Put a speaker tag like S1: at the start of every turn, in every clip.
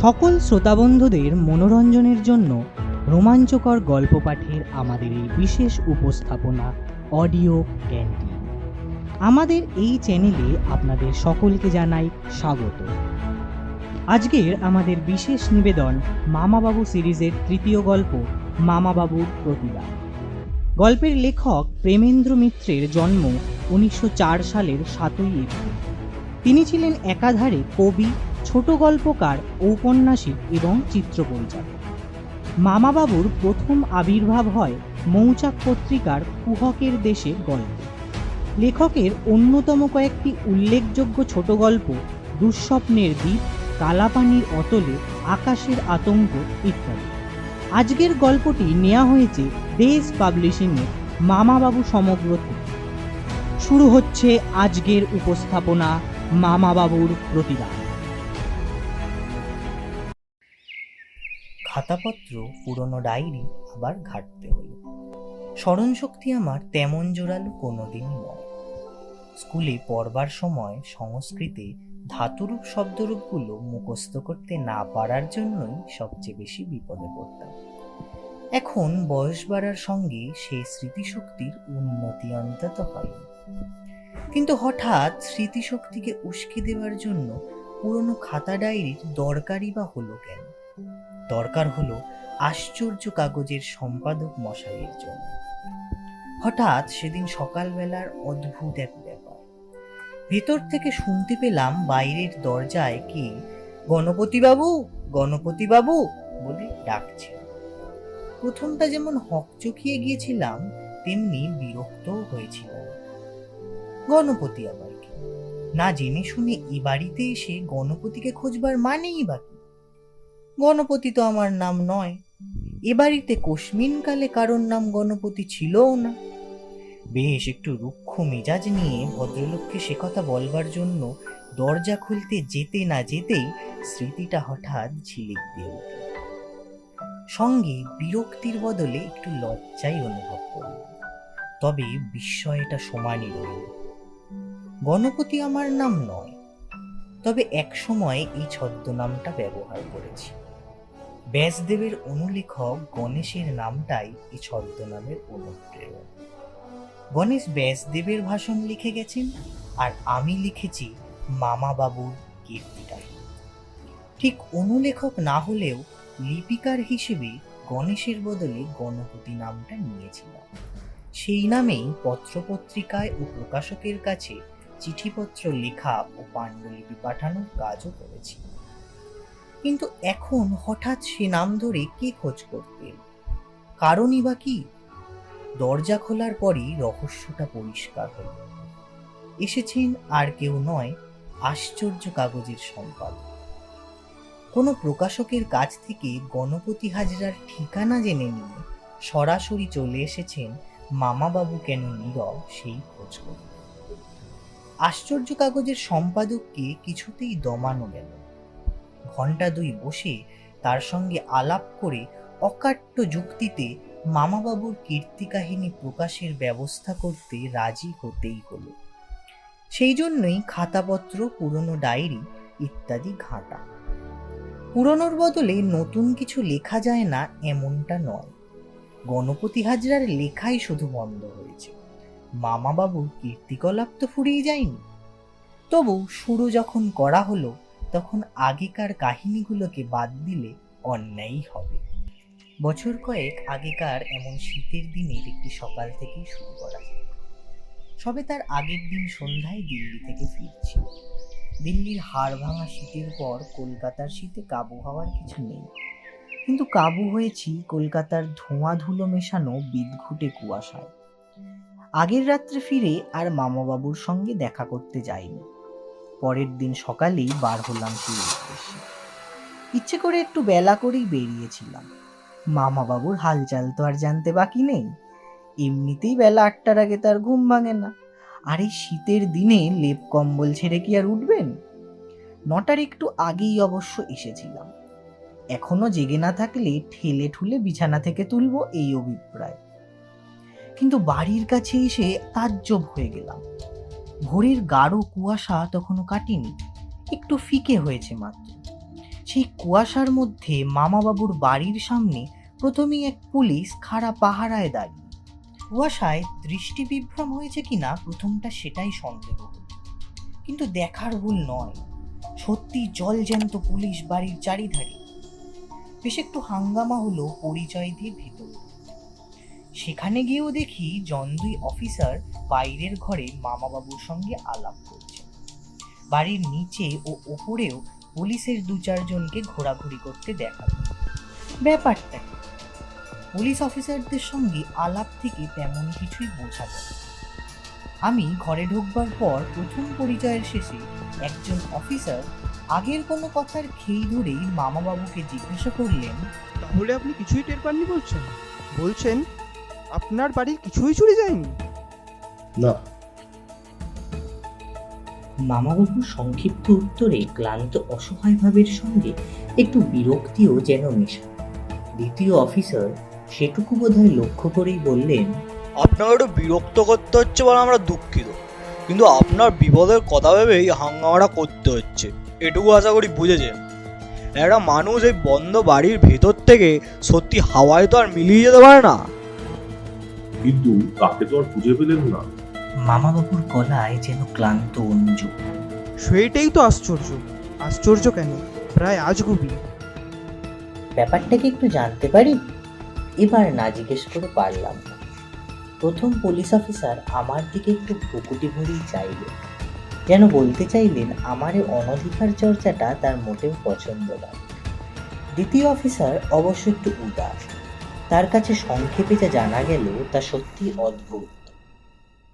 S1: সকল শ্রোতাবন্ধুদের মনোরঞ্জনের জন্য রোমাঞ্চকর গল্প পাঠের আমাদের এই বিশেষ উপস্থাপনা অডিও ক্যান্টিন। আমাদের এই চ্যানেলে আপনাদের সকলকে জানাই স্বাগত। আজকের আমাদের বিশেষ নিবেদন মামাবাবু সিরিজের তৃতীয় গল্প মামাবাবুর প্রতিদান। গল্পের লেখক প্রেমেন্দ্র মিত্রের জন্ম 1904 সালের 7ই এপ্রিল। তিনি ছিলেন একাধারে কবি, ছোট গল্পকার, ঔপন্যাসিক এবং চিত্র পরিচালক। মামাবাবুর প্রথম আবির্ভাব হয় মৌচাক পত্রিকার কুহকের দেশে গল্পে। লেখকের অন্যতম কয়েকটি উল্লেখযোগ্য ছোট গল্প দুঃস্বপ্নের দ্বীপ, কালাপানির অতলে, আকাশের আতঙ্ক ইত্যাদি। আজকের গল্পটি নেওয়া হয়েছে দেশ পাবলিশিংয়ের মামাবাবু সমগ্র থেকে। শুরু হচ্ছে আজকের উপস্থাপনা মামাবাবুর প্রতিদান। খাতাপত্র, পুরনো ডায়েরি আবার ঘাঁটতে হলো। স্মরণশক্তি আমার তেমন জোরালো কোনোদিনই নয়। স্কুলে পড়বার সময় সংস্কৃতে ধাতুরূপ শব্দরূপগুলো মুখস্থ করতে না পারার জন্যই সবচেয়ে বেশি বিপদে পড়তাম। এখন বয়স বাড়ার সঙ্গে সেই স্মৃতিশক্তির উন্নতি অন্তত হয়নি। কিন্তু হঠাৎ স্মৃতিশক্তিকে উস্কে দেওয়ার জন্য পুরনো খাতা ডায়েরির দরকারই বা হলো কেন? দরকার হলো আশ্চর্য কাগজের সম্পাদক মশাইয়ের জন্য। হঠাৎ সেদিন সকালবেলার অদ্ভুত এক ব্যাপার। ভেতর থেকে শুনতে পেলাম বাইরের দরজায় কে গণপতিবাবু, গণপতিবাবু বলে ডাকছে। প্রথমটা যেমন হকচকিয়ে গিয়েছিলাম, তেমনি বিরক্তও হয়েছিলাম। গণপতি আবার কি? না জেনে শুনে এ বাড়িতে এসে গণপতিকে খোঁজবার মানেই বা কি? গণপতি তো আমার নাম নয়। এ বাড়িতে কোশমিনকালে কারোর নাম গণপতি ছিলও না। বেশ একটু রুক্ষ মেজাজ নিয়ে ভদ্রলোককে সে কথা বলবার জন্য দরজা খুলতে যেতে না যেতেই স্মৃতিটা হঠাৎ ঝিলিক দিয়ে উঠল। সঙ্গে বিরক্তির বদলে একটু লজ্জাই অনুভব করলাম। তবে বিস্ময়টা সমানই রইল। গণপতি আমার নাম নয়, তবে এক সময় এই ছদ্মনামটা ব্যবহার করেছি। ব্যাসদেবের অনুলেখক গণেশের নামটাই এই ছদ্মনামের অনুপ্রেরণ। গণেশ ব্যাসদেবের ভাষণ লিখে গেছেন, আর আমি লিখেছি মামাবাবুর কীর্তিটাকে। ঠিক অনুলেখক না হলেও লিপিকার হিসেবে গণেশের বদলে গণপতি নামটা নিয়েছিলাম। সেই নামেই পত্রপত্রিকায় ও প্রকাশকের কাছে চিঠিপত্র লেখা ও পাণ্ডুলিপি পাঠানোর কাজও করেছি। কিন্তু এখন হঠাৎ সে নাম ধরে কে খোঁজ করতে? কারণই বা কি? দরজা খোলার পরই রহস্যটা পরিষ্কার হল। এসেছেন আর কেউ নয়, আশ্চর্য কাগজের সম্পাদক। কোনো প্রকাশকের কাছ থেকে গণপতি হাজরার ঠিকানা জেনে নিয়ে সরাসরি চলে এসেছেন মামাবাবু কেন নীরব সেই খোঁজ করতে। আশ্চর্য কাগজের সম্পাদককে কিছুতেই দমানো গেল। ঘণ্টা দুই বসে তার সঙ্গে আলাপ করে অকাট্য যুক্তিতে মামাবাবুর কীর্তি কাহিনী প্রকাশের ব্যবস্থা করতে রাজি হতেই হলো। সেই জন্যই খাতাপত্র, পুরনো ডায়েরি ইত্যাদি ঘাঁটা। পুরনোর বদলে নতুন কিছু লেখা যায় না এমনটা নয়। গণপতি হাজরার লেখাই শুধু বন্ধ হয়েছে, মামাবাবুর কীর্তিকলাপ তো ফুরিয়ে যায়নি। তবু শুরু যখন করা হলো, তখন আগেকার কাহিনীগুলোকে বাদ দিলে অন্যায়ই হবে। বছর কয়েক আগেকার এমন শীতের দিনের একটি সকাল থেকেই শুরু করা যায়। সবে তার আগের দিন সন্ধ্যায় দিল্লি থেকে ফিরছি। দিল্লির হাড় ভাঙা শীতের পর কলকাতার শীতে কাবু হওয়ার কিছু নেই, কিন্তু কাবু হয়েছি কলকাতার ধোঁয়া ধুলো মেশানো বিদঘুটে কুয়াশায়। আগের রাত্রে ফিরে আর মামাবাবুর সঙ্গে দেখা করতে যাইনি। পরের দিন সকালেই বার হলাম সেই উদ্দেশ্যে। ইচ্ছে করে একটু বেলা করেই বেরিয়েছিলাম। মামাবাবুর হালচাল তো আর জানতে বাকি নেই। এমনিতেই বেলা 8টার আগে তার ঘুম ভাঙে না, আর এই শীতের দিনে লেপ কম্বল ছেড়ে কি আর উঠবেন? 9টার একটু আগেই অবশ্য এসেছিলাম। এখনো জেগে না থাকলে ঠেলে ঠুলে বিছানা থেকে তুলবো এই অভিপ্রায়। কিন্তু বাড়ির কাছে এসে তাজ্জব হয়ে গেলাম। ভোরের গাঢ় কুয়াশা তখনও কাটেনি, একটু ফিকে হয়েছে মাত্র। সেই কুয়াশার মধ্যে মামাবাবুর বাড়ির সামনে প্রথমেই এক পুলিশ খাড়া পাহারায় দাঁড়িয়ে। কুয়াশায় দৃষ্টি বিভ্রম হয়েছে কিনা প্রথমটা সেটাই সন্দেহ হল, কিন্তু দেখার ভুল নয়, সত্যি জলজ্যান্ত পুলিশ বাড়ির চারিধারে। বেশ একটু হাঙ্গামা হলো পরিচয় দিয়ে ভেতরে। সেখানে গিয়েও দেখি দুই অফিসার বাইরের ঘরে মামাবাবুর সঙ্গে আলাপ করছে। বাড়ির নিচে ও ওপরেও পুলিশের 2-4 জনকে ঘোরাঘুরি করতে দেখা গেল। ব্যাপারটা কি? পুলিশ অফিসারদের সঙ্গে আলাপ থেকে তেমন কিছুই বোঝা যায়। আমি ঘরে ঢুকবার পর প্রথম পরিচয়ের শেষে একজন অফিসার আগের কোনো কথার খেই ধরেই মামাবাবুকে জিজ্ঞাসা করলেন,
S2: তাহলে আপনি কিছুই টের পাননি বলছেন আপনার বাড়ির কিছুই চুরি যায়নি?
S3: না।
S1: মামাবাবুর সংক্ষিপ্ত উত্তরে ক্লান্ত অসহায় ভাবের সঙ্গে একটু বিরক্তিও যেন মেশা। দ্বিতীয় অফিসার সেটুকু বোধহয় লক্ষ্য করেই বললেন,
S4: আপনাকে একটু বিরক্ত করতে হচ্ছে বলে আমরা দুঃখিত, কিন্তু আপনার বিপদের কথা ভেবেই হাঙ্গামাটা করতে হচ্ছে, এটুকু আশা করি বুঝেছেন। একটা মানুষ এই বন্ধ বাড়ির ভেতর থেকে সত্যি হাওয়ায় তো আর মিলিয়ে যেতে পারে না।
S3: কিন্তু তাকে তো আর খুঁজে পেলেন না।
S1: মামাবাবুর গলায় যেন ক্লান্ত অঞ্জু।
S2: সেইটাই তো আশ্চর্য কেন, প্রায় আজগুবি।
S1: ব্যাপারটা কি একটু জানতে পারি? এবার না জিজ্ঞেস করে পারলাম না। প্রথম পুলিশ অফিসার আমার দিকে একটু ভ্রুকুটি ভরেই চাইলেন, যেন বলতে চাইলেন আমার এই অনধিকার চর্চাটা তার মোটেও পছন্দ নয়। দ্বিতীয় অফিসার অবশ্য একটু উদাস। তার কাছে সংক্ষেপে যা জানা গেল তা সত্যি অদ্ভুত।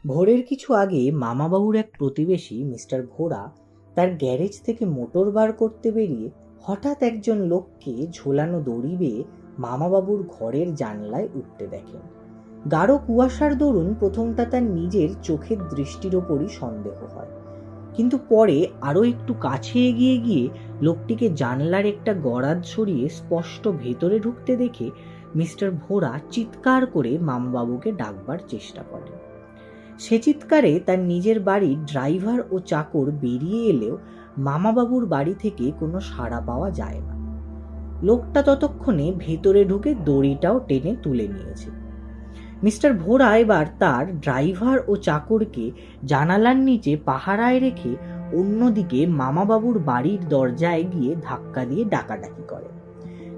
S1: ভোরের কিছু আগে মামাবাবুর এক প্রতিবেশী মিস্টার ভোরা তার গ্যারেজ থেকে মোটর বার করতে বেরিয়ে হঠাৎ একজন লোককে ঝোলানো দড়ি বেয়ে মামাবাবুর ঘরের জানলায় উঠতে দেখেন। গাঢ় কুয়াশার দরুন প্রথমটা তার নিজের চোখের দৃষ্টির ওপরই সন্দেহ হয়, কিন্তু পরে আরও একটু কাছে এগিয়ে গিয়ে লোকটিকে জানলার একটা গরাদ সরিয়ে স্পষ্ট ভেতরে ঢুকতে দেখে মিস্টার ভোরা চিৎকার করে মামাবাবুকে ডাকবার চেষ্টা করেন। সে চিৎকারে তার নিজের বাড়ির ড্রাইভার ও চাকর বেরিয়ে এলেও মামাবাবুর বাড়ি থেকে কোনো সাড়া পাওয়া যায় না। লোকটা ততক্ষণে ভেতরে ঢুকে দড়িটাও টেনে তুলে নিয়েছে। মিস্টার ভোরা এবার তার ড্রাইভার ও চাকরকে জানালার নিচে পাহারায় রেখে অন্যদিকে মামাবাবুর বাড়ির দরজায় গিয়ে ধাক্কা দিয়ে ডাকাডাকি করে।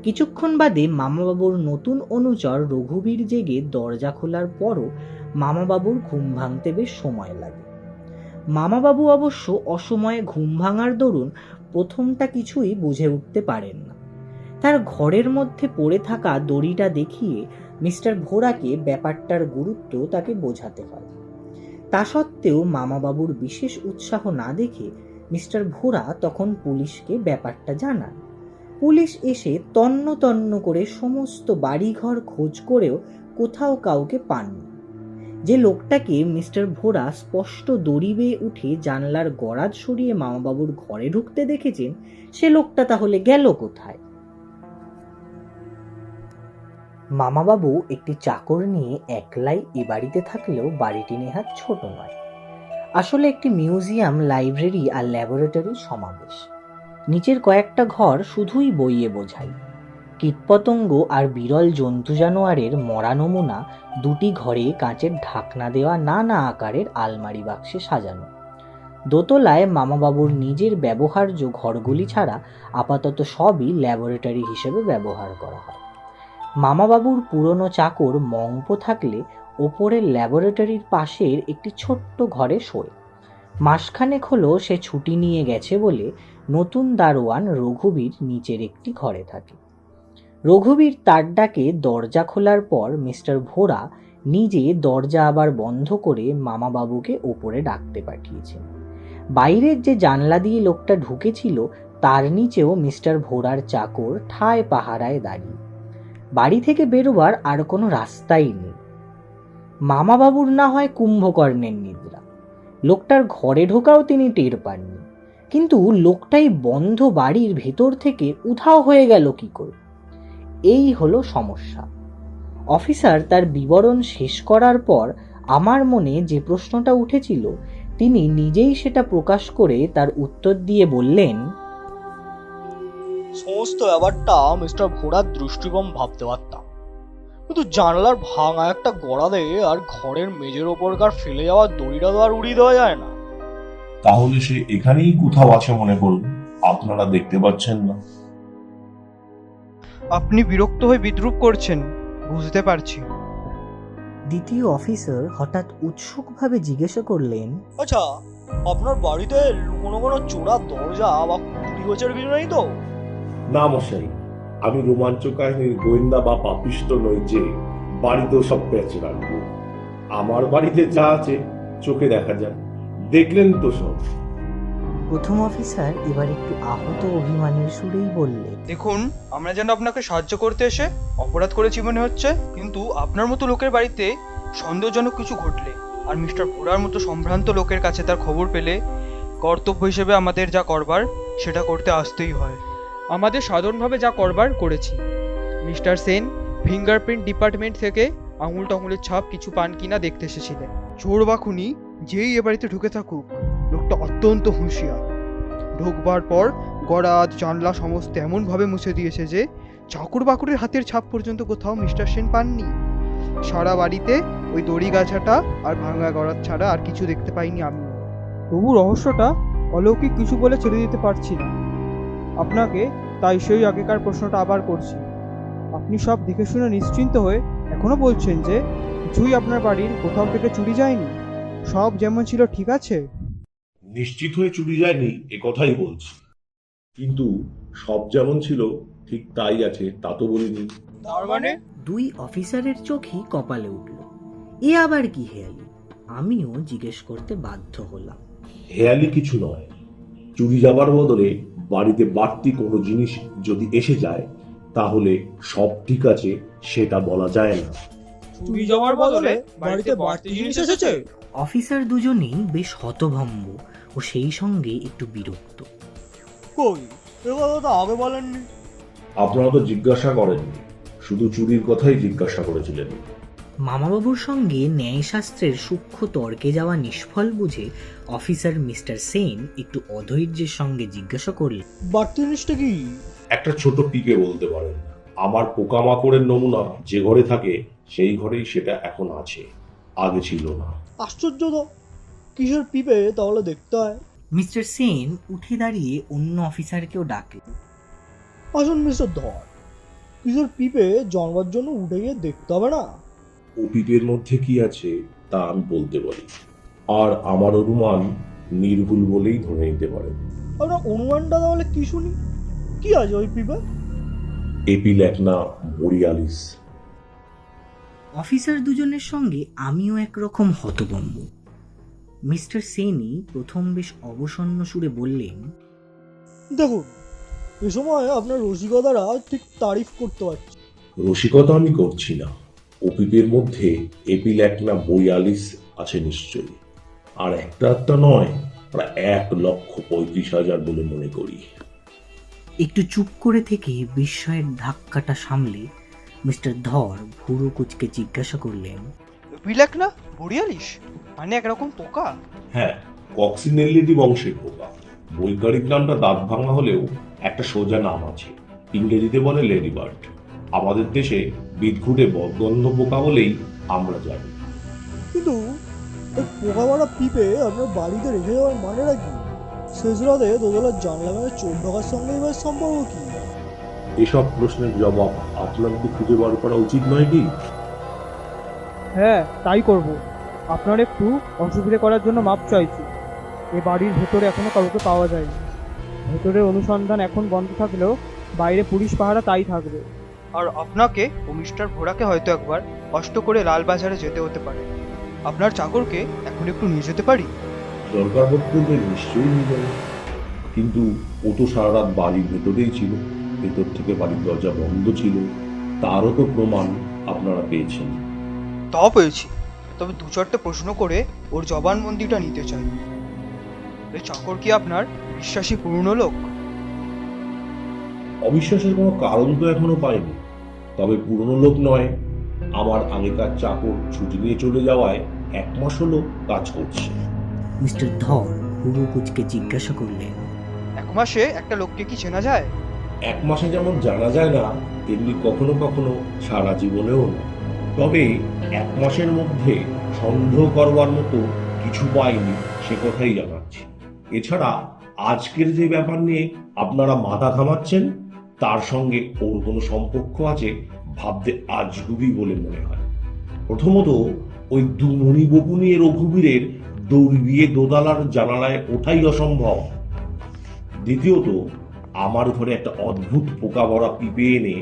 S1: কিছুক্ষণ বাদে মামাবাবুর নতুন অনুচর রঘুবীর জেগে দরজা খোলার পরও মামাবাবুর ঘুম ভাঙতে বেশ সময় লাগে। মামাবাবু অবশ্য অসময়ে ঘুম ভাঙার দরুন প্রথমটা কিছুই বুঝে উঠতে পারেন না। তার ঘরের মধ্যে পড়ে থাকা দড়িটা দেখিয়ে মিস্টার ভোরাকে ব্যাপারটার গুরুত্ব তাকে বোঝাতে হয়। তা সত্ত্বেও মামাবাবুর বিশেষ উৎসাহ না দেখে মিস্টার ভোরা তখন পুলিশকে ব্যাপারটা জানান। পুলিশ এসে তন্ন তন্ন করে সমস্ত বাড়িঘর খোঁজ করেও কোথাও কাউকে পাননি। যে লোকটাকে মিস্টার ভোরা স্পষ্ট দড়ি বেয়ে উঠে জানলার গরাদ সরিয়ে মামাবাবুর ঘরে ঢুকতে দেখেছেন, সে লোকটা তাহলে গেল কোথায়? মামাবাবু একটি চাকর নিয়ে একলাই এ বাড়িতে থাকলেও বাড়িটি নেহাত ছোট নয়। আসলে একটি মিউজিয়াম, লাইব্রেরি আর ল্যাবরেটরির সমাবেশ। নিচের কয়েকটা ঘর শুধুই বইয়ে বোঝাই। কীটপতঙ্গ আর বিরল জন্তু জানোয়ারের মরা নমুনা দুটি ঘরে কাঁচের ঢাকনা দেওয়া নানা আকারের আলমারি বাক্সে সাজানো। দোতলায় মামাবাবুর নিজের ব্যবহার্য ঘরগুলি ছাড়া আপাতত সবই ল্যাবরেটরি হিসেবে ব্যবহার করা হয়। মামাবাবুর পুরনো চাকর মঙ্প থাকলে ওপরের ল্যাবরেটরির পাশের একটি ছোট্ট ঘরে শোয়। মাসখানেক হলো সে ছুটি নিয়ে গেছে বলে নতুন দারোয়ান রঘুবীর নিচের একটি ঘরে থাকে। রঘুবীর তার ডাকে দরজা খোলার পর মিস্টার ভোরা নিজে দরজা আবার বন্ধ করে মামাবাবুকে ওপরে ডাকতে পাঠিয়েছেন। বাইরের যে জানলা দিয়ে লোকটা ঢুকেছিল তার নিচেও মিস্টার ভোরার চাকর ঠায় পাহারায় দাঁড়িয়ে। বাড়ি থেকে বেরোবার আর কোনো রাস্তাই নেই। মামাবাবুর না হয় কুম্ভকর্ণের নিদ্রা, লোকটার ঘরে ঢোকাও তিনি টের পাননি, কিন্তু লোকটাই বন্ধ বাড়ির ভেতর থেকে উধাও হয়ে গেল কি করে? এই হলো সমস্যা। অফিসার তার বিবরণ শেষ করার পর আমার মনে যে প্রশ্নটা উঠেছিল তিনি নিজেই সেটা প্রকাশ করে তার উত্তর দিয়ে বললেন,
S4: সমস্ত ব্যাপারটা মিস্টার ভোরার দৃষ্টিকোণ ভাবতে পারতাম, কিন্তু জানলার ভাঙা একটা গড়ালে আর ঘরের মেঝের ওপরকার ফেলে যাওয়া দড়িটা তো আর উড়িয়ে দেওয়া যায় না।
S3: তাহলে সে এখানেই কোথাও আছে মনে করুন, আপনারা দেখতে পাচ্ছেন না।
S2: আপনি বিরক্ত হয়ে বিদ্রূপ করছেন, বুঝতে পারছি।
S1: দ্বিতীয় অফিসার হঠাৎ উৎসুকভাবে জিজ্ঞাসা করলেন,
S4: আচ্ছা, আপনার বাড়িতে কোনো চোরা দরজা বা কুড়ি গোছের কিছু নেই তো?
S3: না মশাই, আমি রোমাঞ্চ কাহিনীর গোয়েন্দা বা পাপিষ্ট নই যে বাড়িতেও সব প্যাচ রাখবো। আমার বাড়িতে যা আছে চোখে দেখা যায়, দেখলেন তো সব।
S1: প্রথম অফিসার এবার একটু আহত অভিমানের সুরেই বললেন,
S2: দেখুন, আমরা যেন আপনাকে সাহায্য করতে এসে অপরাধ করেছি মনে হচ্ছে, কিন্তু আপনার মতো লোকের বাড়িতে সন্দেহজনক কিছু ঘটলে আর মিস্টার ভোরার মতো সম্ভ্রান্ত লোকের কাছে তার খবর পেলে কর্তব্য হিসেবে আমাদের যা করবার সেটা করতে আসতেই হয়। আমাদের সাধারণভাবে যা করবার করেছি। মিস্টার সেন ফিঙ্গারপ্রিন্ট ডিপার্টমেন্ট থেকে আঙুল টাঙুলের ছাপ কিছু পান কিনা দেখতে এসেছিলেন। চোর বা খুনি যেই এ বাড়িতে ঢুকে থাকুক, লোকটা অত্যন্ত হুঁশিয়ার। ঢুকবার পর গড়াত জানলা সমস্ত এমনভাবে মুছে দিয়েছে যে চাকর বাকরের হাতের ছাপ পর্যন্ত কোথাও মিস্টার সেন পাননি। সারা বাড়িতে ওই দড়ি গাছাটা আর ভাঙা গড়াত ছাড়া আর কিছু দেখতে পাইনি আমি। তবু রহস্যটা অলৌকিক কিছু বলে ছেড়ে দিতে পারছি না আপনাকে, তাই সেই আগেকার প্রশ্নটা আবার করছি। আপনি সব দেখে শুনে নিশ্চিন্ত হয়ে এখনো বলছেন যে কিছুই আপনার বাড়ির কোথাও থেকে চুরি যায়নি, সব যেমন ছিল ঠিক আছে?
S3: নিশ্চিত হয়ে চুরি যায়নি এ কথাই বলছি, কিন্তু সব যেমন ছিল ঠিক তাই আছে তা তো বলিনি।
S4: তার মানে?
S1: দুই অফিসারের চোখই কপালে উঠল। এ আবার কি হেয়ালি? আমিও জিজ্ঞেস করতে বাধ্য হলাম।
S3: হেয়ালি কিছু নয়, চুরি যাবার বদলে বাড়িতে বাড়তি কোনো জিনিস যদি এসে যায় তাহলে সব ঠিক আছে সেটা বলা যায় না।
S4: চুরি যাওয়ার বদলে বাড়িতে বাড়তি জিনিস এসেছে?
S1: অফিসার দুজনেই বেশ হতভম্ব ও সেই সঙ্গে একটু বিরক্ত।
S4: কই, এ কথা তো আগে বলেননি।
S3: আপনারা তো জিজ্ঞাসা করেননি, শুধু চুরির কথাই জিজ্ঞাসা করেছিলেন।
S1: মামাবাবুর সঙ্গে ন্যায়শাস্ত্রের সূক্ষ্ম তর্কে যাওয়া নিষ্ফল বুঝে অফিসার মিস্টার সেন একটু অধৈর্যের সঙ্গে জিজ্ঞাসা করলেন,
S4: বাড়তি জিনিসটা কি?
S3: একটা ছোট পিকে বলতে পারেন। আমার পোকামাকড়ের নমুনা যে ঘরে থাকে সেই ঘরেই সেটা এখন আছে, আগে ছিল না।
S4: আশ্চর্য তো, কিসের পিপে তাহলে দেখতে হয়?
S1: মিস্টার সেন উঠে দাঁড়িয়ে অন্য অফিসারকেও ডাকলেন।
S4: আসুন মিস্টার ধর, কিসের পিপে জানবার জন্য উঠে গিয়ে দেখতে হবে না?
S3: ও পিপের মধ্যে কি আছে তা আমি বলতে পারি, আর আমার অনুমান নির্ভুল বলেই ধরে নিতে পারেন।
S4: আপনার অনুমানটা তাহলে কি শুনি, কি আছে ওই পিপে?
S3: এপিল্যাকনা বোরিয়ালিস।
S1: অফিসার দুজনের সঙ্গে আমিও একরকম হতভম্ব। মিস্টার সেনই প্রথম বেশ অবসন্ন সুরে বললেন,
S4: দেখুন, এ সময় আপনার রসিকতারা ঠিক তারিফ করতে পারছি।
S3: রসিকতা আমি করছি না, ও পিপের মধ্যে এপিল্যাকনা বোরিয়ালিস আছে নিশ্চয়ই, আর একটা নয়, প্রায় 1,35,000 বলে মনে করি।
S1: একটু চুপ করে থেকে বিস্ময়ের ধাক্কাটা সামলে মিস্টার ধর ভুরু কুচকে জিজ্ঞাসা করলেন,
S2: বিলাক না বরিয়ালিস মানে একরকম পোকা?
S3: হ্যাঁ, কক্সিনেলিডি বংশের পোকা। বৈজ্ঞানিক নামটা দাঁত ভাঙা হলেও একটা সোজা নাম আছে, ইংরেজিতে বলে লেডিবার্ড। আমাদের দেশে বিদঘুটে বদগন্ধ পোকা বলেই আমরা জানি।
S4: কিন্তু ওই পোকা মারা পিপে আপনার বাড়িতে রেখে যাওয়ার মানেটা কি? শেষ রাতে দোতলার জানলা ভেঙে চোর ঢোকার সঙ্গে এবার সম্পর্ক কি?
S3: এসব প্রশ্নের জবাব আপনাদের খুঁজে বার করা উচিত নয় কি?
S2: হ্যাঁ, তাই করব। আপনার একটু অসুবিধা করার জন্য মাপ চাইছি। এ বাড়ির ভেতরে এখনো কাউকে পাওয়া যায়নি। ভেতরের অনুসন্ধান এখন বন্ধ থাকলেও বাইরে পুলিশ পাহারা তাই থাকবে। আর আপনাকে ও মিস্টার ভোরাকে হয়তো একবার কষ্ট করে লালবাজারে যেতে হতে পারে। আপনার চাকরকে এখন একটু নিয়ে যেতে পারি?
S3: দরকার পড়লে নিশ্চয়ই নিয়ে যাবে, কিন্তু ও তো সারা রাত বাড়ির ভেতরেই ছিল, ভেতর থেকে বাড়ির দরজা বন্ধ ছিল, তারও তো প্রমাণ আপনারা পেয়েছেন।
S2: তাও পেয়েছি, তবে দু চারটে প্রশ্ন করে ওর জবানবন্দিটা নিতে চাই। এই চাকর কি আপনার বিশ্বাসী পুরনো লোক?
S3: অবিশ্বাসের কোনো কারণ তো এখনো পাইনি, তবে পুরনো লোক নয়। আমার আগেকার চাকর ছুটি নিয়ে চলে যাওয়ায় 1 মাস হলো কাজ করছে।
S1: মিস্টার ধর ভুরু কুচকে জিজ্ঞাসা করলেন,
S2: 1 মাসে একটা লোককে কি চেনা যায়?
S3: এক মাসে যেমন জানা যায় না, তেমনি কখনো কখনো সারা জীবনেও না। তবে এক মাসের মধ্যে সন্দেহ করবার মতো কিছু পাইনি, সে কথাই জানাচ্ছি। এছাড়া আজকের যে ব্যাপার নিয়ে আপনারা মাথা ঘামাচ্ছেন, তার সঙ্গে ওর কোনো সম্পর্ক আছে ভাবতে আজগুবি বলে মনে হয়। প্রথমত, ওই দুমণি বপু নিয়ে রঘুবীরের দৌড় দিয়ে দোতলার জানালায় ওঠাই অসম্ভব। দ্বিতীয়ত, আমার ঘরে একটা অদ্ভুত পোকা ভরা পিঁপে এনে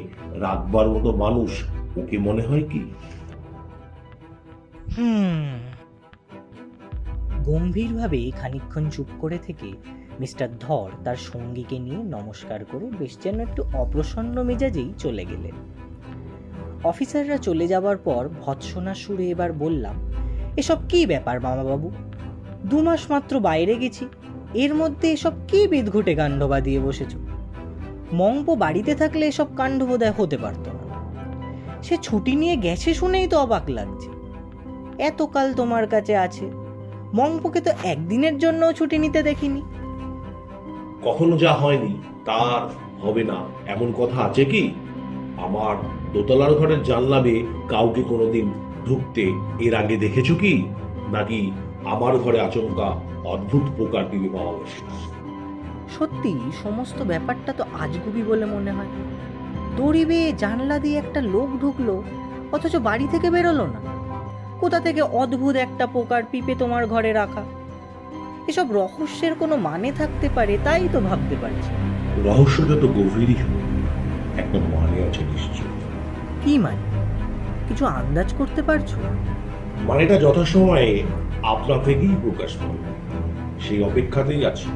S3: রাখবার মতো মানুষ ওকে মনে হয় কি?
S1: গম্ভীরভাবে খানিকক্ষণ চুপ করে থেকে মিস্টার ধর তার সঙ্গীকে নিয়ে নমস্কার করে বেশ যেন একটু অপ্রসন্ন মেজাজেই চলে গেলেন। অফিসাররা চলে যাবার পর ভৎসনা সুরে এবার বললাম, এসব কি ব্যাপার মামাবাবু? 2 মাস মাত্র বাইরে গেছি, এর মধ্যে এসব কি বিদঘুটে কাণ্ড বাঁধিয়ে বসেছ? মংপো বাড়িতে থাকলে এসব কাণ্ড বোধহয় হতে পারত না। সে ছুটি নিয়ে গেছে শুনেই তো অবাক লাগছে। এতকাল তোমার কাছে আছে, মংপোকে তো একদিনের জন্যও ছুটি নিতে দেখিনি।
S3: কখনো যা হয়নি তার হবে না এমন কথা আছে কি? আমার দোতলার ঘরের জানলা বেয়ে কাউকে কোনোদিন ঢুকতে এর আগে দেখেছো কি? নাকি আমার ঘরে আচমকা অদ্ভুত পোকার টিভি পাওয়া গেছে?
S1: সত্যি সমস্ত ব্যাপারটা তো আজগুবি বলে মনে হয়। দড়ি বেয়ে জানলা দিয়ে একটা লোক ঢুকলো, অথচ বাড়ি থেকে বেরোলো না। কোথা থেকে অদ্ভুত একটা পোকার পিপে তোমার ঘরে রাখা? এসব রহস্যের কোনো মানে থাকতে পারে, তাই তো ভাবতে পারছি।
S3: রহস্যটা তো গভীরই হবে, একটা মানে আছে নিশ্চয়।
S1: কি মানে? কিছু আন্দাজ করতে পারছো?
S3: মানেটা যথাসময়ে আপনা থেকেই প্রকাশ পাবে, সেই অপেক্ষাতেই আছি।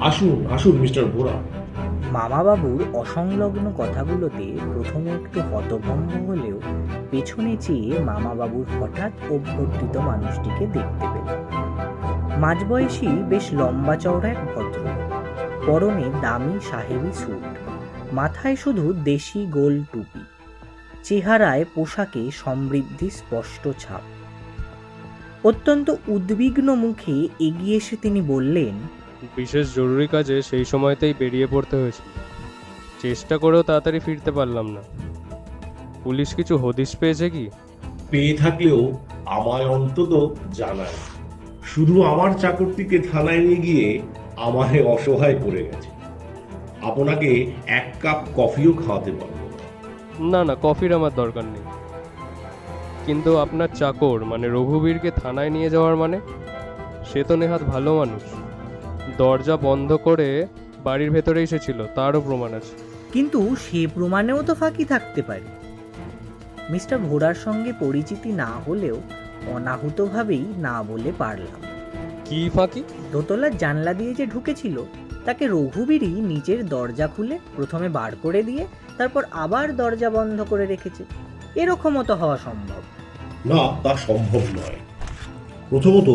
S3: আসুন আসুন মিস্টার ভোরা।
S1: মামাবাবুর অসংলগ্ন কথাগুলোতে প্রথমে একটু হতভম্ব হলেও পেছনে চেয়ে মামাবাবুর হঠাৎ অভ্যর্থিত মানুষটিকে দেখতে পেলেন। মাঝবয়সী, বেশ লম্বা চওড়া এক ভদ্র, পরনে দামি সাহেবি স্যুট, মাথায় শুধু দেশি গোল টুপি, চেহারায় পোশাকে সমৃদ্ধি স্পষ্ট ছাপ। অত্যন্ত উদ্বিগ্ন মুখে এগিয়ে এসে তিনি বললেন,
S5: বিশেষ জরুরি কাজে সেই সময়তেই বেরিয়ে পড়তে হয়েছিল। চেষ্টা করেও তাড়াতাড়ি ফিরতে পারলাম না। পুলিশ কিছু হদিশ পেয়েছে কি?
S3: পেয়ে থাকলেও আমায় অন্তত জানায়। শুধু আমার চাকরটিকে থানায় নিয়ে গিয়ে আমায় অসহায় করে গেছে। আপনাকে 1 কাপ কফিও খাওয়াতে পারবো না।
S5: না না, কফির আমার দরকার নেই। কিন্তু আপনার চাকর মানে রঘুবীরকে থানায় নিয়ে যাওয়ার মানে? সে তো নেহাত ভালো মানুষ। দরজা বন্ধ করে বাড়ির ভেতরে এসেছিল, তারও প্রমাণ আছে।
S1: কিন্তু সে প্রমাণেও তো ফাঁকি থাকতে পারে। মিস্টার ভোরার সঙ্গে পরিচিতি না হলেও অনাহুতভাবেই না বলে পারলাম।
S5: কি ফাঁকি?
S1: দোতলার জানলা দিয়ে যে ঢুকেছিল, তাকে রঘুবীরই নিচের দরজা খুলে প্রথমে বার করে দিয়ে তারপর আবার দরজা বন্ধ করে রেখেছে। এরকমও তো হওয়া সম্ভব।
S3: না, তা সম্ভব নয়। প্রথমত,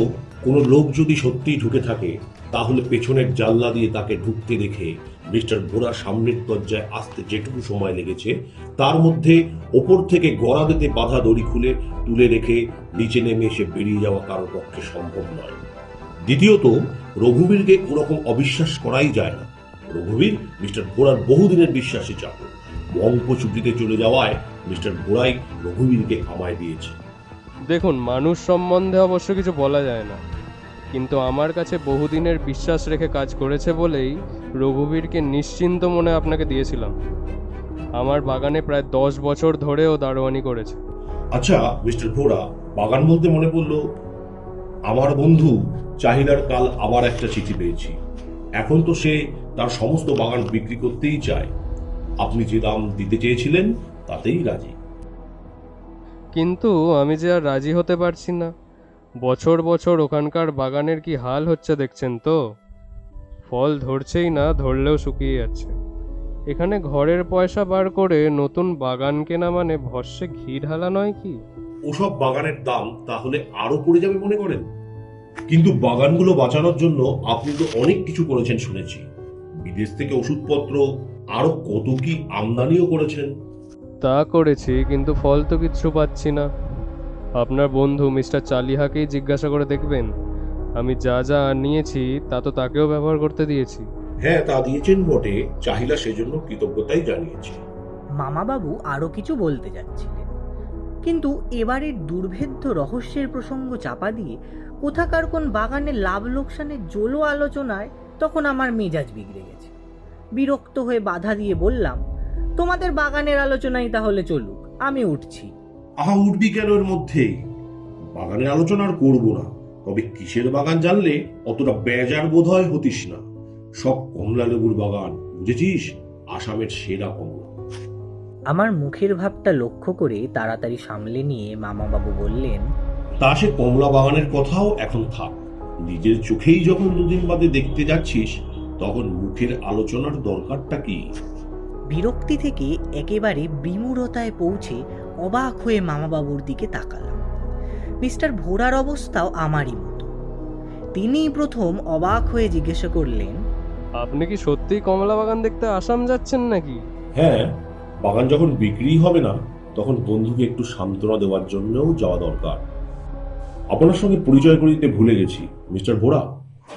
S3: কোনো লোক যদি সত্যিই ঢুকে থাকে, তাহলে পেছনের জানলা দিয়ে তাকে ঢুকতে দেখে মিস্টার ভোরার সামনের দরজায় আসতে যেটুকু সময় লেগেছে, তার মধ্যে ওপর থেকে গড়াদেতে বাঁধা দড়ি খুলে তুলে রেখে নিচে নেমে এসে বেরিয়ে যাওয়া কারোর পক্ষে সম্ভব নয়। দ্বিতীয়ত, রঘুবীরকে কোনোরকম অবিশ্বাস করাই যায় না। রঘুবীর মিস্টার ভোরার বহুদিনের বিশ্বাসী চাকর। মংপো ছুটিতে চলে যাওয়ায় মিস্টার ভোরাই রঘুবীরকে আমায় দিয়েছে।
S5: দেখুন, মানুষ সম্বন্ধে অবশ্য কিছু বলা যায় না, কিন্তু আমার কাছে বহুদিনের বিশ্বাস রেখে কাজ করেছে বলেই রঘুবীরকে নিশ্চিন্ত মনে আপনাকে দিয়েছিলাম। আমার বাগানে প্রায় 10 বছর ধরেও দারোয়ানি করেছে।
S3: আচ্ছা মিস্টার ভোরা, বাগান বলতে মনে পড়লো, আমার বন্ধু চাহিদার কাল আবার একটা চিঠি পেয়েছি। এখন তো সে তার সমস্ত বাগান বিক্রি করতেই চায়। আপনি যে দাম দিতে চেয়েছিলেন তাতেই রাজি।
S5: কিন্তু আমি যে আর রাজি হতে পারছি না। বছর বছর ওখানকার বাগানের কি হাল হচ্ছে দেখছেন তো। ফল ধরছেই না, ধরলেও শুকিয়ে যাচ্ছে। এখানে ঘরের পয়সা বার করে নতুন বাগান কেনা মানে ভস্যে ঘি ঢালা নয় কি?
S3: ওসব বাগানের দাম তাহলে আরো পড়ে যাবে মনে করেন? কিন্তু বাগানগুলো বাঁচানোর জন্য আপনি তো অনেক কিছু করেছেন শুনেছি। বিদেশ থেকে ওষুধপত্র আরো কত কি আমদানিও করেছেন।
S5: তা করেছি, কিন্তু ফল তো কিচ্ছু পাচ্ছি না। আপনার বন্ধু মিস্টার চালিহাকেই জিজ্ঞাসা করে দেখবেন। আমি যা যা নিয়েছি তা তো তাকেও ব্যবহার করতে দিয়েছি।
S3: হ্যাঁ, তা দিয়েছেন বটে। চাহিলা সেজন্য কৃতজ্ঞতাই জানিয়েছে।
S1: মামাবাবু আরও কিছু বলতে যাচ্ছিলেন, কিন্তু এবারের দুর্ভেদ্য রহস্যের প্রসঙ্গ চাপা দিয়ে কোথাকার কোন বাগানের লাভ লোকসানের জোলো আলোচনায় তখন আমার মেজাজ বিগড়ে গেছে। বিরক্ত হয়ে বাধা দিয়ে বললাম, তোমাদের বাগানের আলোচনাই তাহলে চলুক, আমি উঠছি।
S3: আহা, উঠবি কেন এর মধ্যে? বাগানের আলোচনা আর করবো না। তবে কিসের বাগান জানলে অতটা বেজার বোধ হয় হতিস না। সব কমলা লেবুর বাগান, বুঝেছিস? আসামের সেরা কমলা।
S1: আমার মুখের ভাবটা লক্ষ্য করে তাড়াতাড়ি সামলে নিয়ে মামাবাবু বললেন,
S3: তা সে কমলা বাগানের কথাও এখন থাক। নিজের চোখেই যখন দুদিন বাদে দেখতে যাচ্ছিস, তখন মুখের আলোচনার দরকারটা কি?
S1: বিরক্তি থেকে একেবারে বিমূঢ়তায় পৌঁছে অবাক হয়ে মামাবাবুর দিকে তাকালাম। মিস্টার ভোরার অবস্থাও আমারই মতো। তিনিই প্রথম অবাক হয়ে জিজ্ঞাসা করলেন,
S5: আপনি কি সত্যিই কমলা বাগান দেখতে আসাম যাচ্ছেন নাকি?
S3: হ্যাঁ, বাগান যখন বিক্রি হবে না, তখন বন্ধুকে একটু সান্ত্বনা দেওয়ার জন্যও যাওয়া দরকার। আপনার সঙ্গে পরিচয় করে দিতে ভুলে গেছি, মিস্টার ভোরা।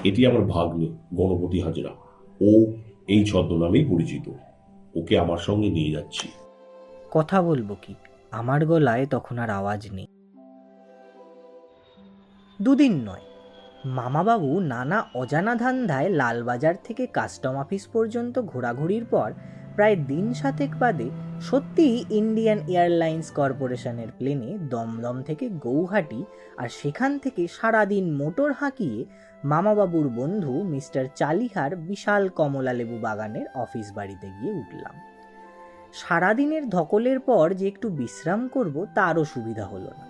S3: এটি আমার ভাগ্নে গণপতি হাজরা। ও এই ছদ্মনামেই পরিচিত। ওকে আমার সঙ্গে নিয়ে যাচ্ছি।
S1: কথা বলবো কি? আমার গলায় তখন আর আওয়াজ নেই। দুদিন নয়, মামাবাবু নানা অজানা ধান্ধায় লালবাজার থেকে কাস্টম অফিস পর্যন্ত ঘোরাঘুরির পর প্রায় দিন সাতেক বাদে সত্যিই ইন্ডিয়ান এয়ারলাইন্স কর্পোরেশনের প্লেনে দমদম থেকে গৌহাটি আর সেখান থেকে সারাদিন মোটর হাঁকিয়ে মামাবাবুর বন্ধু মিস্টার চালিহার বিশাল কমলালেবু বাগানের অফিস বাড়িতে গিয়ে উঠলাম। সারাদিনের ধকলের পর যে একটু বিশ্রাম করব তারও সুবিধা হলো না।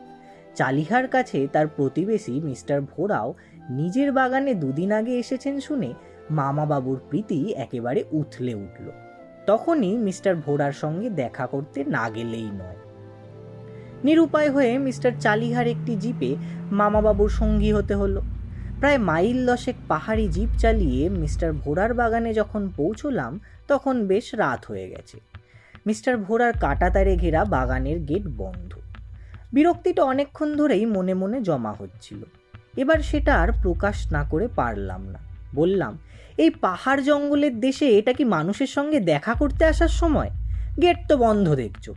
S1: চালিহার কাছে তার প্রতিবেশী মিস্টার ভোরাও নিজের বাগানে দুদিন আগে এসেছেন শুনে মামাবাবুর প্রীতি একেবারে উথলে উঠল। তখনই মিস্টার ভোরার সঙ্গে দেখা করতে না গেলেই নয়। নিরুপায় হয়ে মিস্টার চালিহার একটি জিপে মামাবাবুর সঙ্গী হতে হলো। প্রায় মাইল 10 পাহাড়ি জিপ চালিয়ে মিস্টার ভোরার বাগানে যখন পৌঁছলাম, তখন বেশ রাত হয়ে গেছে। মিস্টার ভোরার কাঁটাতারে ঘেরা বাগানের গেট বন্ধ। বিরক্তিটা অনেকক্ষণ ধরেই মনে মনে জমা হচ্ছিল। এবার সেটা আর প্রকাশ না করে পারলাম না। বললাম, এই পাহাড় জঙ্গলের দেশে এটা কি মানুষের সঙ্গে দেখা করতে আসার সময়? গেট তো বন্ধ দেখছো।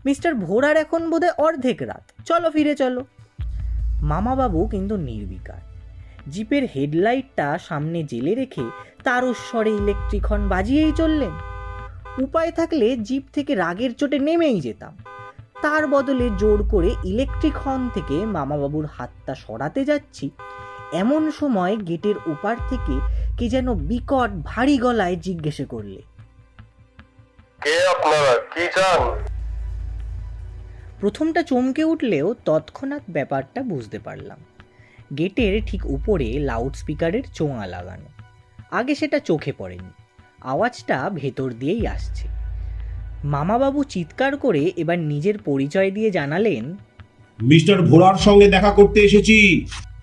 S1: মিস্টার ভোরার এখন বোধহয় অর্ধেক রাত, চলো ফিরে চলো। মামাবাবু কিন্তু নির্বিকার। জিপের হেডলাইটটা সামনে জেলে রেখে তার স্বরে ইলেকট্রিক হর্ন বাজিয়েই চললেন। উপায় থাকলে জিপ থেকে রাগের চোটে নেমেই যেতাম। তার বদলে জোর করে ইলেকট্রিক হর্ন থেকে মামাবাবুর হাতটা সরাতে যাচ্ছি, এমন সময় গেটের ওপার থেকে কে যেন বিকট ভারী গলায় জিজ্ঞেস করলে,
S6: কে আপনারা, কি চান?
S1: প্রথমটা চমকে উঠলেও তৎক্ষণাৎ ব্যাপারটা বুঝতে পারলাম। গেটের ঠিক উপরে লাউড স্পিকারের চোঙা লাগানো। আগে সেটা চোখে পড়েনি। আওয়াজটা ভেতর দিয়েই আসছে। মামাবাবু চিৎকার করে এবার নিজের পরিচয় দিয়ে জানালেন,
S3: মিস্টার ভোরার সঙ্গে দেখা করতে এসেছি।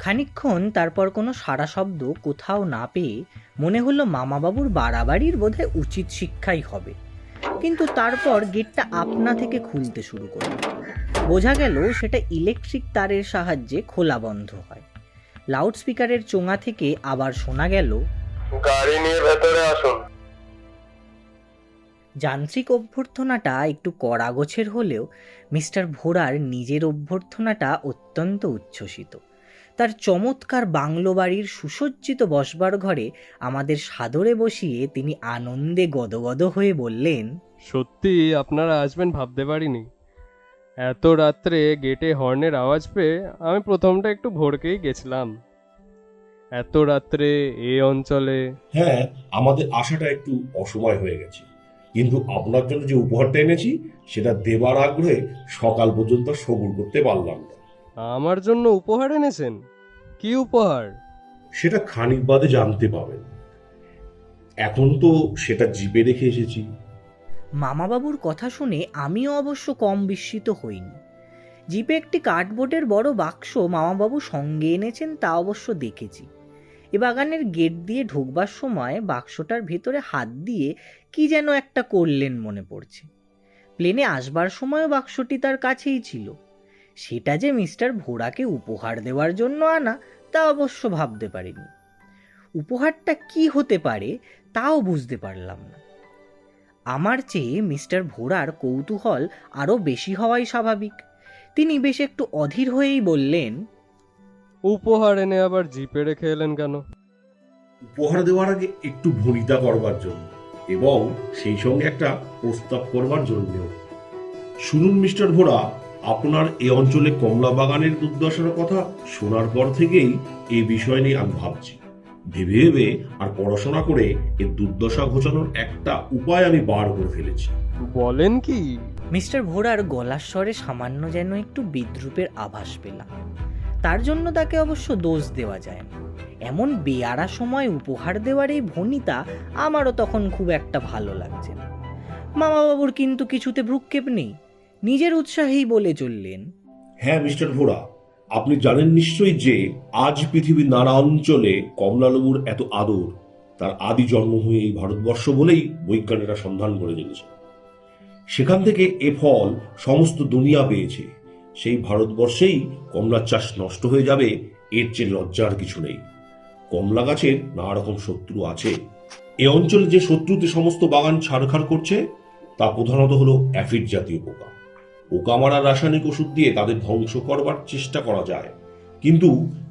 S1: খানিকক্ষণ তারপর কোনো সাড়া শব্দ কোথাও না পেয়ে মনে হলো মামাবাবুর বাড়াবাড়ির বোধহয় উচিত শিক্ষাই হবে। কিন্তু তারপর গেটটা আপনা থেকে খুলতে শুরু করল। বোঝা গেল সেটা ইলেকট্রিক তারের সাহায্যে খোলা বন্ধ হয়। লাউড স্পিকারের চোঙা থেকে আবার শোনা গেল,
S6: গাড়ি নিয়ে ভেতরে আসুন।
S1: যান্ত্রিক অভ্যর্থনাটা একটু কড়াগোছের হলেও মিস্টার ভোরার নিজের অভ্যর্থনাটা অত্যন্ত উচ্ছ্বসিত। তার চমৎকার বাংলো বাড়ির সুসজ্জিত বসবার ঘরে আমাদের সাদরে বসিয়ে তিনি আনন্দে গদগদ হয়ে বললেন,
S5: সত্যি আপনারা আসবেন ভাবতে পারিনি। এত রাত্রে গেটে হর্নের আওয়াজ পেয়ে আমি প্রথমটা একটু ভড়কেই গেছিলাম। এত রাত্রে এই অঞ্চলে।
S3: হ্যাঁ, আমাদের আশাটা একটু অসময় হয়ে গেছে, কিন্তু আপনার জন্য যে উপহারটা এনেছি সেটা দেবার আগ্রহে সকাল পর্যন্ত সবুর করতে পারলাম না।
S5: আমার জন্য উপহার এনেছেন? কি উপহার?
S3: সেটা খানিক বাদে জানতে পাবেন। এখন তো সেটা জিপে রেখে এসেছি।
S1: মামাবাবুর কথা শুনে আমিও অবশ্য কম বিস্মিত হইনি। জিপে একটি কার্ডবোর্ডের বড় বাক্স মামাবাবু সঙ্গে এনেছেন তা অবশ্য দেখেছি। এ বাগানের গেট দিয়ে ঢুকবার সময় বাক্সটার ভেতরে হাত দিয়ে কি যেন একটা করলেন মনে পড়ছে। প্লেনে আসবার সময়ও বাক্সটি তার কাছেই ছিল। সেটা যে মিস্টার ভোরাকে উপহার দেওয়ার জন্য আনা তা অবশ্য ভাবতে পারিনি। উপহারটা কি হতে পারে তাও বুঝতে পারলাম না। আমার চেয়ে মিস্টার ভোরার কৌতূহল আরও বেশি হওয়াই স্বাভাবিক। তিনি বেশ একটু অধীর হয়েই বললেন,
S5: উপহার এনে আবার জিপে রেখে এলেন কেন?
S3: উপহার দেওয়ার আগে একটু ভনিতা করবার জন্য এবং সেই সঙ্গে একটা প্রস্তাব করবার জন্যও। শুনুন মিস্টার ভোরা, আপনার এ অঞ্চলে কমলা বাগানের দুর্দশার কথা শোনার পর থেকেই এই বিষয় নিয়ে আমি ভাবছি। ভেবে ভেবে আর পড়াশোনা করে এর দুর্দশা ঘোচানোর একটা উপায় আমি বার করে ফেলেছি।
S5: বলেন কি?
S1: মিস্টার ভোরার গলার স্বরে সামান্য যেন একটু বিদ্রুপের আভাস পেলাম। তার জন্য তাকে অবশ্য দোষ দেওয়া যায় না। এমন বেয়ারা সময় উপহার দেওয়ার এই ভনিতা আমারও তখন খুব একটা ভালো লাগছে না। মামাবাবুর কিন্তু কিছুতে ভ্রুক্ষেপ নেই, নিজের উৎসাহেই বলে চললেন,
S3: হ্যাঁ মিস্টার ভোরা, আপনি জানেন নিশ্চয়ই যে আজ পৃথিবীর নানা অঞ্চলে কমলালেবুর এত আদর তার আদি জন্মভূমি এই ভারতবর্ষ বলেই বৈজ্ঞানিকরা সন্ধান করে জেনেছে। সেখান থেকে এ ফল সমস্ত দুনিয়া পেয়েছে। সেই ভারতবর্ষেই কমলার চাষ নষ্ট হয়ে যাবে, এর চেয়ে লজ্জার কিছু নেই। কমলা গাছের নানা রকম শত্রু আছে। এ অঞ্চলে যে শত্রুতে সমস্ত বাগান ছাড়খাড় করছে তা প্রধানত হলো অ্যাফিড জাতীয় পোকা। পোকা মারার রাসায়নিক ওষুধ দিয়ে তাদের ধ্বংস করবার চেষ্টা করা যায়, কিন্তু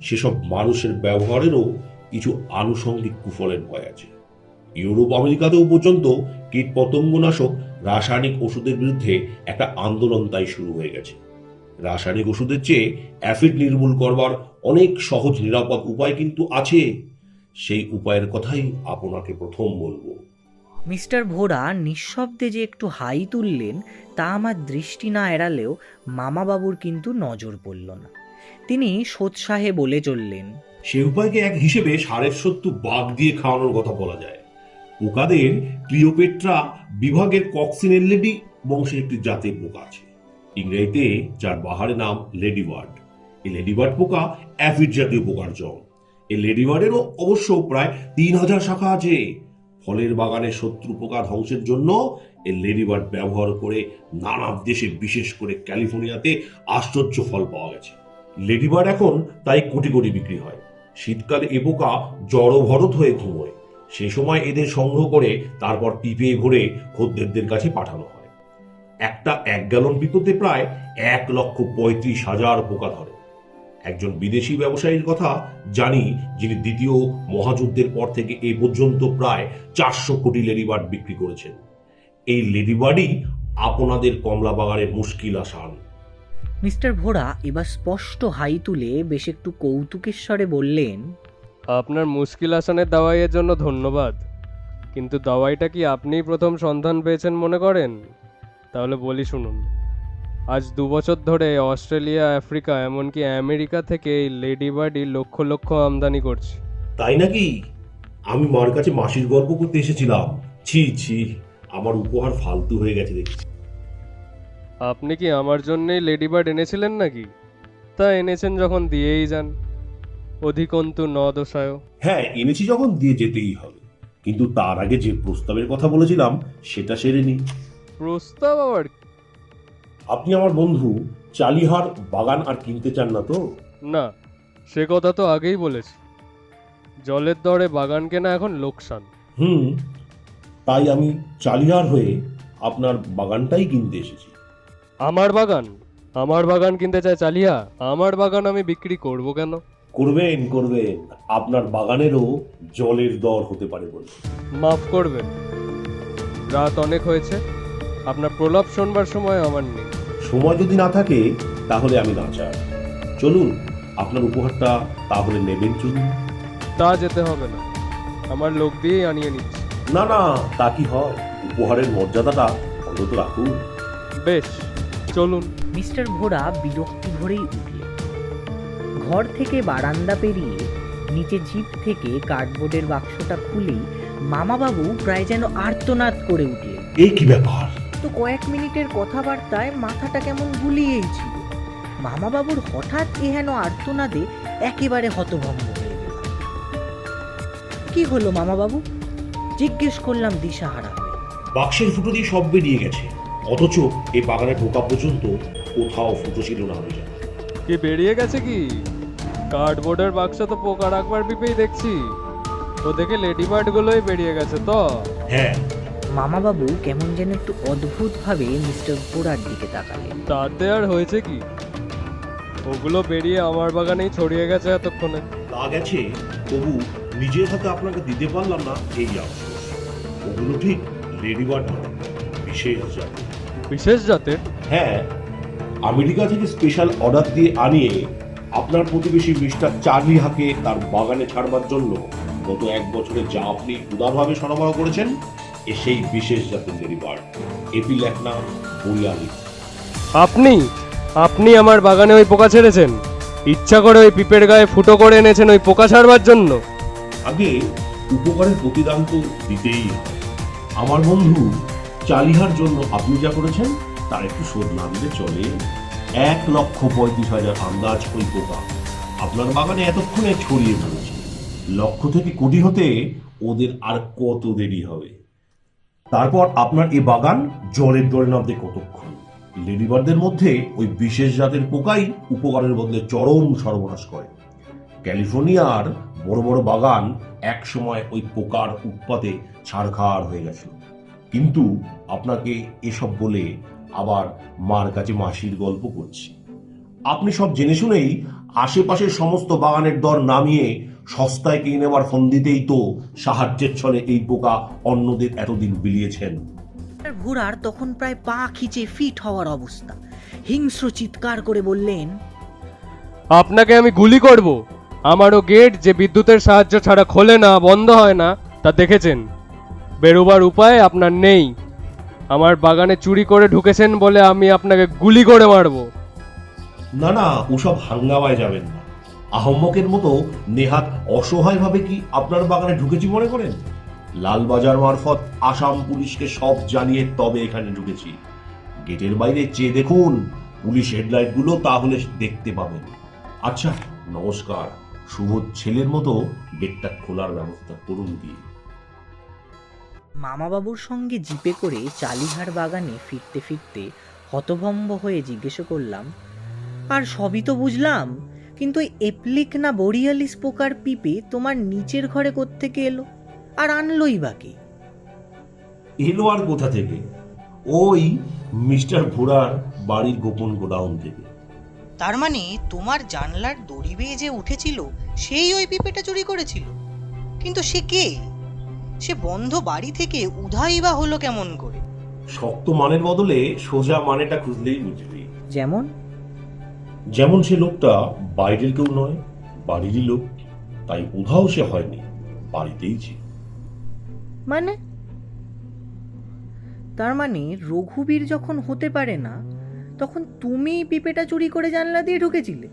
S3: সেসব মানুষের ব্যবহারেরও কিছু আনুষঙ্গিক কুফলের ভয় আছে। ইউরোপ আমেরিকাতেও পর্যন্ত কীট পতঙ্গনাশক রাসায়নিক ওষুধের বিরুদ্ধে একটা আন্দোলন তাই শুরু হয়ে গেছে। রাসায়নিক ওষুধের চেয়ে অ্যাফিড নির্মূল করবার অনেক সহজ নিরাপদ উপায় কিন্তু আছে। সেই উপায়ের কথাই আপনাকে প্রথম বলবো।
S1: মিস্টার ভোরা নিঃশব্দে যে একটু হাই তুললেন তা আমার দৃষ্টি না এড়ালেও মামাবাবুর কিন্তু নজর পড়ল না। তিনি সোৎসাহে বলে চললেন,
S3: সে উপায়কে এক হিসেবে সারের সত্তু বাঘ দিয়ে খাওয়ানোর কথা বলা যায়। পোকাদের ক্লিওপেট্রা বিভাগের কক্সিনেলিডি বংশের একটি জাতের পোকা আছে, ইংরেজিতে যার বাহারে নাম লেডিবার্ড। এই লেডিবার্ড পোকা অ্যাফিড জাতীয় পোকার জম। এই লেডিবার্ডেরও অবশ্য প্রায় 3000 শাখা আছে। ফলের বাগানের শত্রু পোকা ধ্বংসের জন্য এই লেডিবার্ড ব্যবহার করে নানা দেশে, বিশেষ করে ক্যালিফোর্নিয়াতে আশ্চর্য ফল পাওয়া গেছে। লেডিবার্ড এখন তাই কোটি কোটি বিক্রি হয়। শীতকালে এ পোকা জড়ভরত হয়ে ঘুমোয়। সে সময় এদের সংগ্রহ করে তারপর পিপে ভরে খদ্দেরদের কাছে পাঠানো হয়। একটা 1 গ্যালন পিপোতে প্রায় 1,35,000 পোকা ধরে। একজন বিদেশি ব্যবসায়ীর কথা জানি, যিনি দ্বিতীয় মহাযুদ্ধের পর থেকে এই পর্যন্ত প্রায় 400 কোটি লেডিবার্ড বিক্রি করেছেন। এই লেডিবার্ডই আপনাদের কমলা বাগানের মুশকিল আসান।
S1: মিস্টার ভোরা এবার স্পষ্ট হাই তুলে বেশ একটু কৌতুকের স্বরে বললেন,
S5: আপনার মুশকিল আসানের দাওয়াইয়ের জন্য ধন্যবাদ, কিন্তু দাওয়াইটা কি আপনিই প্রথম সন্ধান পেয়েছেন মনে করেন? তাহলে বলি শুনুন। আজ 2 বছর ধরে অস্ট্রেলিয়া, আফ্রিকা, এমনকি আমেরিকা থেকে এই লেডিবার্ডই লক্ষ লক্ষ আমদানি করছে।
S3: তাই নাকি? আমি মার কাছে মাসির গল্প করতে এসেছিলাম। ছি ছি, আমার উপহার ফালতু হয়ে গেছে দেখছি।
S5: আপনি কি আমার জন্যই লেডিবার্ড এনেছিলেন নাকি? তা এনেছেন যখন দিয়েই যান, অধিকন্তু ন দোষায়।
S3: হ্যাঁ, এনেছি যখন দিয়ে যেতেই হবে, কিন্তু তার আগে যে প্রস্তাবের কথা বলেছিলাম সেটা সেরে নি।
S5: প্রস্তাব আবার?
S3: আপনি আমার বন্ধু, চালিহার বাগান আর কিনতে চান না তো?
S5: না, সে কথা তো আগেই বলেছি। জলের দরে বাগান কেনা এখন লোকসান।
S3: তাই আমি চালিহার হয়ে আপনার বাগানটাই কিনতে এসেছি।
S5: আমার বাগান? আমার বাগান কিনতে চায় চালিয়া? আমার বাগান আমি বিক্রি করব কেন?
S3: করবেন করবেন, আপনার বাগানেরও জলের দর হতে পারে বলে।
S5: মাফ করবেন, রাত অনেক হয়েছে, আপনার প্রলাপ শোনবার সময় আমার নেই।
S3: সময় যদি না থাকে তাহলে আমি না চাই। চলুন, আপনার উপহারটা তাহলে নেবেন। চলুন।
S5: তা যেতে হবে না, আমার লোক দিয়েই আনিয়ে নিচ্ছি।
S3: না না, তা কি হয়? উপহারের মর্যাদাটা অন্তত রাখুন।
S5: বেশ, চলুন।
S1: মিস্টার ভোরা বিরক্তি ভরেই উঠলেন। ঘর থেকে বারান্দা পেরিয়ে নিচে জিপ থেকে কার্ডবোর্ডের বাক্সটা খুলেই মামাবাবু প্রায় যেন আর্তনাদ করে উঠলেন।
S3: এই কি ব্যাপার?
S1: তো কয়েক মিনিটের কথাবার্তায় মাথাটা কেমন গুলিয়েই ছিল। মামাবাবুর হঠাৎ এহেন আর্তনাদে একেবারে হতভম্ব হয়ে গেল। কি হলো মামাবাবু? জিজ্ঞেস করলাম দিশাহারা হয়ে।
S3: বাক্সের ফুটো দিয়ে সব বেরিয়ে গেছে, অথচ এই বাগানে ঢোকা পর্যন্ত কোথাও ফুটো ছিল না। আমি জানি।
S5: কি বেরিয়ে গেছে কি? কার্ডবোর্ডের বাক্স তো পোকা রাখবার পিপেই দেখছি। ওদিকে লেডিবার্ড গুলোই বেরিয়ে গেছে তো।
S3: হ্যাঁ,
S7: মামাবাবু কেমন যেন একটু অদ্ভুতভাবে মিস্টার ঘোড়ার দিকে তাকালেন।
S5: তাতে আর হয়েছে কি, ওগুলো বেরিয়ে আমার বাগানেই ছড়িয়ে গেছে এতক্ষণে।
S3: তা গেছে, তবু নিজের হাতে আপনাকে দিতে পারলাম না, এই আফসোস। ওগুলো ঠিক লেডিবার্ড নয়, বিশেষ জাতের।
S5: বিশেষ জাতের?
S3: হ্যাঁ, আমেরিকা থেকে স্পেশাল অর্ডার দিয়ে আনিয়ে আপনার প্রতিবেশী মিস্টার চার্লি হাকে তার বাগানে ছাড়বার জন্য গত 1 বছরে যা আপনি উদারভাবে সরবরাহ করেছেন, সেই বিশেষ জাতের লেডিবার্ড, এপিল্যাকনা বোরিয়ালিস।
S5: আপনি আমার বাগানে ওই পোকা ছেড়েছেন? ইচ্ছা করে ওই পিপের গায়ে ফুটো করে এনেছেন ওই পোকা ছাড়বার জন্য?
S3: আগে উপকারের প্রতিদান তো দিতেই হয়। আমার বন্ধু চালিহার জন্য আপনি যা করেছেন তার একটু শোধ না দিলে চলে। 1,35,000 আন্দাজ ওই পোকা আপনার বাগানে এতক্ষণে ছড়িয়ে পড়েছে। লক্ষ থেকে কোটি হতে ওদের আর কত দেরি হবে? তারপর আপনার এই বাগান জলের দরে নামতে কতক্ষণ? লেডিবার্ডদের মধ্যে ওই বিশেষ জাতের পোকাই উপকারের বদলে চরম সর্বনাশ করে। ক্যালিফোর্নিয়ার বড় বড় বাগান এক সময় ওই পোকার উৎপাতে ছাড়খাড় হয়ে গেছিল। কিন্তু আপনাকে এসব বলে আবার মার কাছে মাসির গল্প করছি। আপনি সব জেনে শুনেই আশেপাশের সমস্ত বাগানের দর নামিয়ে সস্তায় কিনে নেওয়ার ফন্দিতেই তো সাহায্যের ছলে এই পোকা অন্যদের এতদিন বিলিয়েছেন।
S7: ঘোড়ার তখন প্রায় পা খিচে ফিট হওয়ার অবস্থা। হিংস্র চিৎকার করে বললেন,
S5: আপনাকে আমি গুলি করব। আমারও গেট যে বিদ্যুতের সাহায্য ছাড়া খোলে না, বন্ধ হয় না, তা দেখেছেন। বেরোবার উপায় আপনার নেই। আমার বাগানে চুরি করে ঢুকেছেন বলে আমি আপনাকে গুলি করে মারবো।
S3: না না, ওসব হাঙ্গামায় যাবেন না। আহম্মকের মতো নেহাত অসহায়ভাবে কি আপনার বাগানে ঢুকেছি মনে করেন? লালবাজার মারফত আসাম পুলিশকে সব জানিয়ে তবে এখানে ঢুকেছি। গেটের বাইরে চেয়ে দেখুন, পুলিশ হেডলাইটগুলো তাহলে দেখতে পাবেন। আচ্ছা, নমস্কার। শুভ ছেলের মতো গেটটা খোলার ব্যবস্থা করুন দিয়ে।
S7: মামাবাবুর সঙ্গে জিপে করে চালিহার বাগানে ফিরতে ফিরতে হতভম্ব হয়ে জিজ্ঞেস করলাম, আর সবই তো বুঝলাম, কিন্তু এপ্লিকনা বোরিয়ালিস পোকার পিপে তোমার নিচের ঘরে কোত্থেকে এলো, আর আনলোই বা কে?
S3: এলো আর কোথা থেকে? ওই মিস্টার ঘোড়ার বাড়ির গোপন গোডাউন থেকে।
S1: তার মানে তোমার জানলার দড়ি বেয়ে যে উঠেছিল সেই ওই পিঁপেটা চুরি করেছিল? কিন্তু সে কে? সে বন্ধ বাড়ি থেকে উধাই বা হলো কেমন করে?
S3: শক্ত মানের বদলে সোজা মানেটা খুঁজলেই বুঝবি।
S7: যেমন
S3: সে লোকটা বাইরের কেউ নয়, বাড়িরই লোক। তাই উধাও সে হয়নি, বাড়িতেই ছিল।
S7: মানে? তার মানে রঘুবীর যখন হতে পারে না, তখন তুমি পিঁপেটা চুরি করে জানলা দিয়ে ঢুকেছিলে?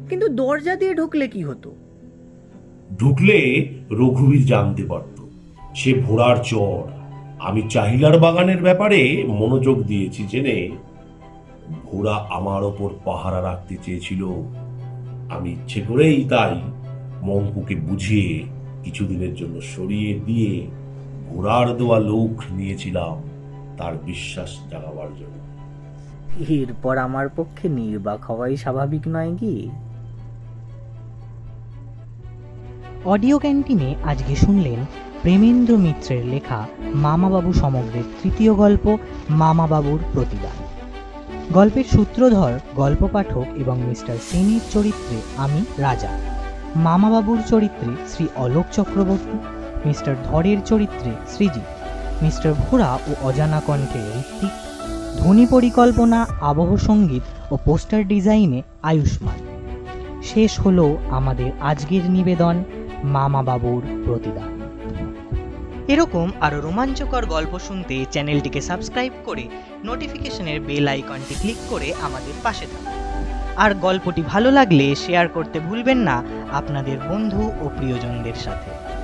S7: কিন্তু দরজা দিয়ে ঢুকলে কি হতো?
S3: ঢুকলে রঘুবীর জানতে পারত সে ঘোড়ার চর। আমি চাহিলার বাগানের ব্যাপারে মনোযোগ দিয়েছি জেনে ঘোড়া আমার ওপর পাহারা রাখতে চেয়েছিল। আমি ইচ্ছে করেই তাই মঙ্কুকে বুঝিয়ে কিছুদিনের জন্য সরিয়ে দিয়ে ঘোড়ার দেওয়া লোক নিয়েছিলাম তার বিশ্বাস জাগাবার জন্য।
S7: এরপর আমার পক্ষে নির্বাক হওয়াই স্বাভাবিক নয় কি?
S8: অডিও ক্যান্টিনে আজকে শুনলেন প্রেমেন্দ্র মিত্রের লেখা মামাবাবু সমগ্রের 3য় গল্প মামাবাবুর প্রতিদান। গল্পের সূত্রধর, গল্প পাঠক এবং মিস্টার সেনের চরিত্রে আমি রাজা, মামাবাবুর চরিত্রে শ্রী অলোক চক্রবর্তী, মিস্টার ধরের চরিত্রে সৃজিত, মিস্টার ভোরা ও অজানা কণ্ঠে ঋত্বিক, ধ্বনি পরিকল্পনা, আবহ সঙ্গীত ও পোস্টার ডিজাইনে আয়ুষ্মান। শেষ হলো আমাদের আজকের নিবেদন মামাবাবুর প্রতিদান।
S1: এরকম আরো রোমাঞ্চকর গল্প শুনতে চ্যানেলটিকে সাবস্ক্রাইব করে নোটিফিকেশনের বেল আইকনটি ক্লিক করে আমাদের পাশে থাকুন। আর গল্পটি ভালো লাগলে শেয়ার করতে ভুলবেন না আপনাদের বন্ধু ও প্রিয়জনদের সাথে।